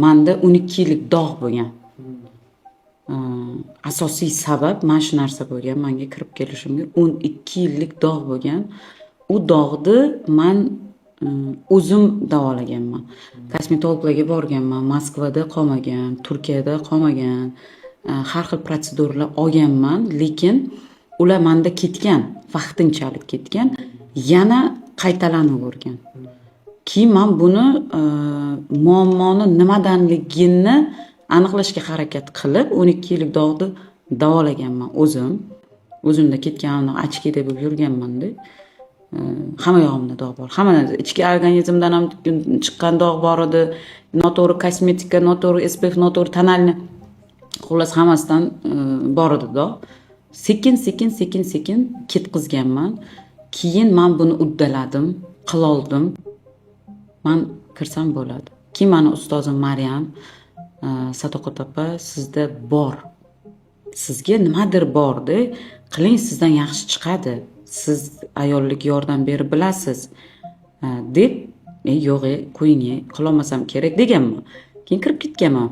Manda 12 yillik dog' bo'lgan. Asosiy sabab mana shu narsa bo'lgan. Menga kirib kelishimga 12 yillik dog' bo'lgan. U dog'ni men o'zim davolaganman. Kosmetologlarga borganman, Moskvada qolmagan, Turkiyada qolmagan, har xil protseduralar olganman, lekin ular menda ketgan, vaqtinchalik ketgan, yana qaytalanavergan. Keyin men buni muammoni nimadanligini aniqlashga harakat qilib 12 yillik dog'ni davolaganman o'zim. O'zimda ketganimni ochki deb yurganman-da. Hamma yog'imda dog' bor. Hamma ichki organizmdan ham chiqqan dog' bor edi. Noto'g'ri kosmetika, noto'g'ri SPF, noto'g'ri tonalni, xullas hammasidan bor edi dog'. Sekin ketkizganman. Keyin men buni uddaladim, qiloldim. Men kirsam bo'ladi. Keyin meni ustozim Maryam Sadoqat opa, sizda bor. Sizga nimadir bor-da, qiling, sizdan yaxshi chiqadi. Siz ayollik yordam berib bilasiz deb, yo'q, qo'ying, qilolmasam kerak deganman. Keyin kirib ketganman.